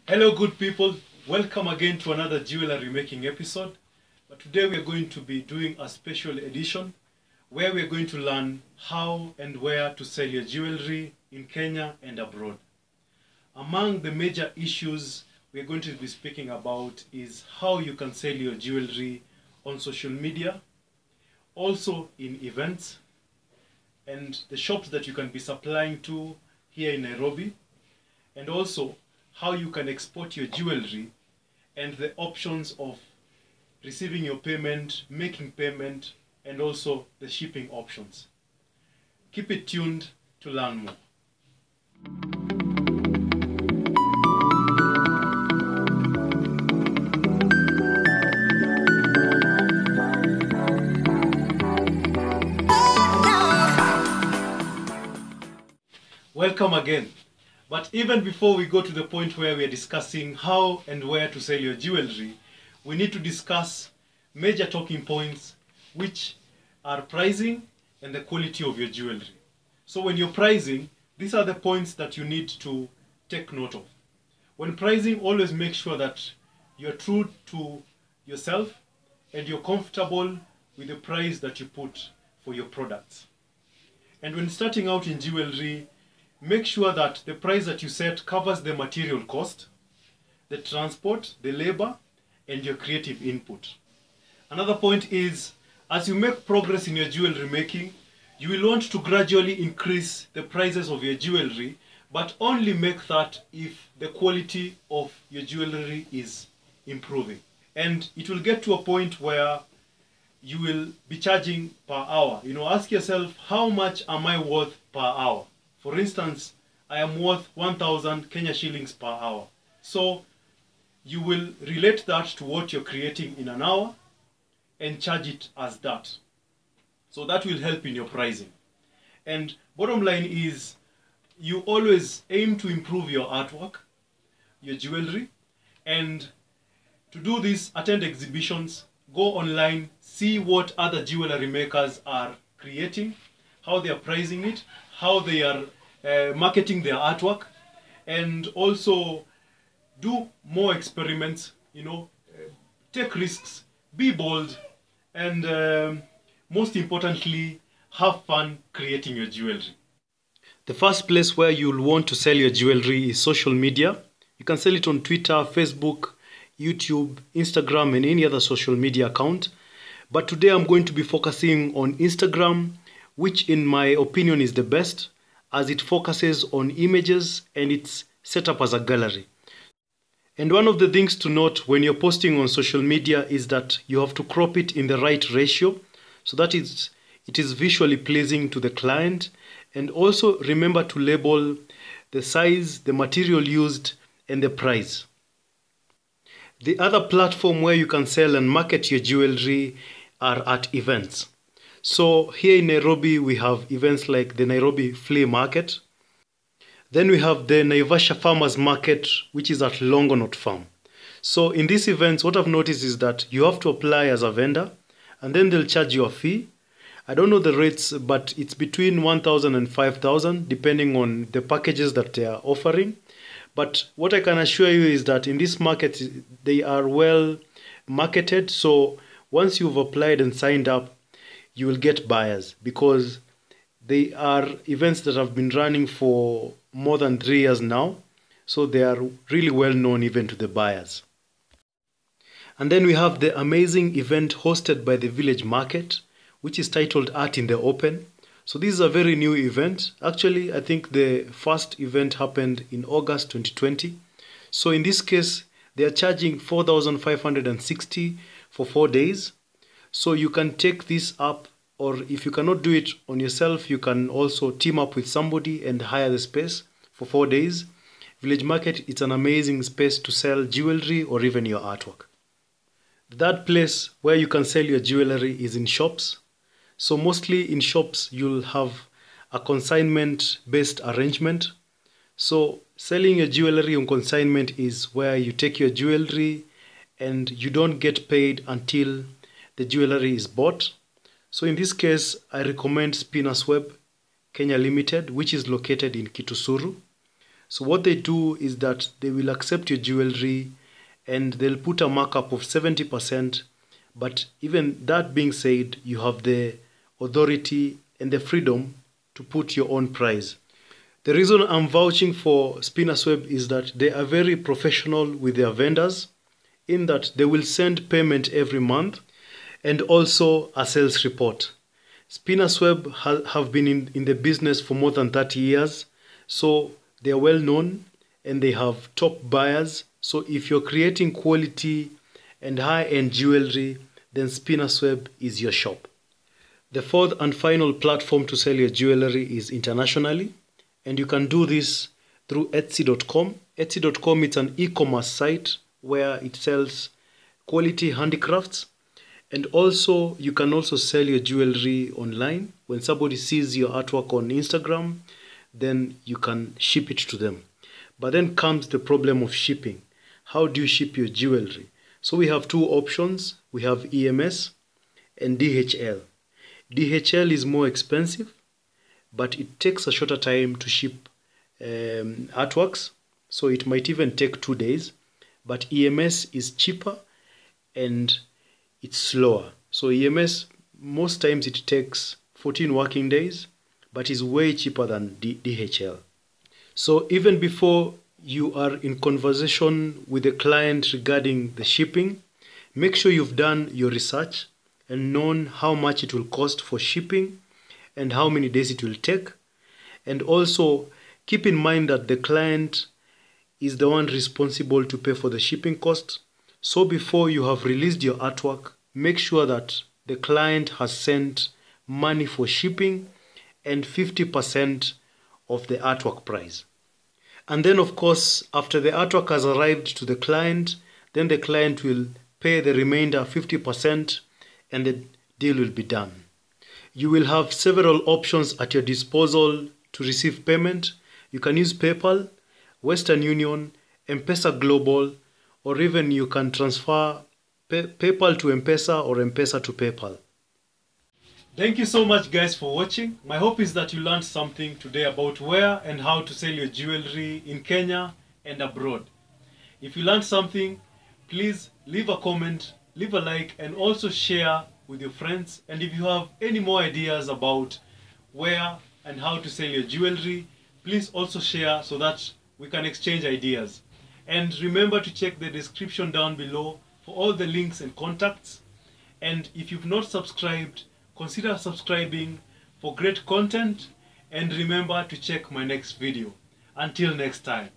Hello good people, welcome again to another jewelry making episode. But today we are going to be doing a special edition where we are going to learn how and where to sell your jewelry in Kenya and abroad. Among the major issues we are going to be speaking about is how you can sell your jewelry on social media, also in events, and the shops that you can be supplying to here in Nairobi, and also how you can export your jewelry and the options of receiving your payment, making payment, and also the shipping options. Keep it tuned to learn more. Welcome again. But even before we go to the point where we are discussing how and where to sell your jewelry, we need to discuss major talking points, which are pricing and the quality of your jewelry. So when you're pricing, these are the points that you need to take note of. When pricing, always make sure that you're true to yourself and you're comfortable with the price that you put for your products. And when starting out in jewelry, make sure that the price that you set covers the material cost, the transport, the labor, and your creative input. Another point is, as you make progress in your jewelry making, you will want to gradually increase the prices of your jewelry, but only make that if the quality of your jewelry is improving. And it will get to a point where you will be charging per hour. Ask yourself, how much am I worth per hour? For instance, I am worth 1,000 Kenya shillings per hour. So you will relate that to what you're creating in an hour and charge it as that. So that will help in your pricing. And bottom line is, you always aim to improve your artwork, your jewelry, and to do this, attend exhibitions, go online, see what other jewelry makers are creating, how they are pricing it, how they are marketing their artwork, and also do more experiments, take risks, be bold, and most importantly, have fun creating your jewelry. The first place where you'll want to sell your jewelry is social media. You can sell it on Twitter, Facebook, YouTube, Instagram, and any other social media account. But today I'm going to be focusing on Instagram, which in my opinion is the best, as it focuses on images and it's set up as a gallery. And one of the things to note when you're posting on social media is that you have to crop it in the right ratio so that it is visually pleasing to the client. And also remember to label the size, the material used, and the price. The other platform where you can sell and market your jewelry are at events. So here in Nairobi, we have events like the Nairobi Flea Market. Then we have the Naivasha Farmers Market, which is at Longonot Farm. So in these events, what I've noticed is that you have to apply as a vendor, and then they'll charge you a fee. I don't know the rates, but it's between 1,000 and 5,000, depending on the packages that they are offering. But what I can assure you is that in this market, they are well marketed. So once you've applied and signed up, you will get buyers, because they are events that have been running for more than 3 years now. So they are really well known even to the buyers. And then we have the amazing event hosted by the Village Market, which is titled Art in the Open. So this is a very new event. Actually, I think the first event happened in August 2020. So in this case, they are charging 4,560 for 4 days. So you can take this up, or if you cannot do it on yourself, you can also team up with somebody and hire the space for 4 days. Village Market, it's an amazing space to sell jewelry or even your artwork. The third place where you can sell your jewelry is in shops. So mostly in shops, you'll have a consignment-based arrangement. So selling your jewelry on consignment is where you take your jewelry and you don't get paid until the jewelry is bought. So in this case, I recommend Spinners Web Kenya Limited, which is located in Kitusuru. So what they do is that they will accept your jewelry and they'll put a markup of 70%. But even that being said, you have the authority and the freedom to put your own price. The reason I'm vouching for Spinnersweb is that they are very professional with their vendors, in that they will send payment every month and also a sales report. Spinnersweb have been in the business for more than 30 years, so they are well known and they have top buyers. So if you're creating quality and high-end jewelry, then Spinnersweb is your shop. The fourth and final platform to sell your jewelry is internationally, and you can do this through Etsy.com. Etsy.com is an e-commerce site where it sells quality handicrafts, and also you can also sell your jewelry online. When somebody sees your artwork on Instagram, then you can ship it to them. But then comes the problem of shipping. How do you ship your jewelry? So we have two options. We have EMS and DHL. DHL is more expensive, but it takes a shorter time to ship artworks, so it might even take 2 days. But EMS is cheaper and it's slower. So EMS, most times it takes 14 working days, but is way cheaper than DHL. So even before you are in conversation with the client regarding the shipping, make sure you've done your research and known how much it will cost for shipping and how many days it will take. And also keep in mind that the client is the one responsible to pay for the shipping cost. So before you have released your artwork, make sure that the client has sent money for shipping and 50% of the artwork price. And then of course, after the artwork has arrived to the client, then the client will pay the remainder 50% and the deal will be done. You will have several options at your disposal to receive payment. You can use PayPal, Western Union, M-Pesa Global, or even you can transfer PayPal to M-Pesa or M-Pesa to PayPal. Thank you so much guys for watching. My hope is that you learned something today about where and how to sell your jewelry in Kenya and abroad. If you learned something, please leave a comment, leave a like, and also share with your friends. And if you have any more ideas about where and how to sell your jewelry, please also share so that we can exchange ideas. And remember to check the description down below for all the links and contacts. And if you've not subscribed, consider subscribing for great content, and remember to check my next video. Until next time.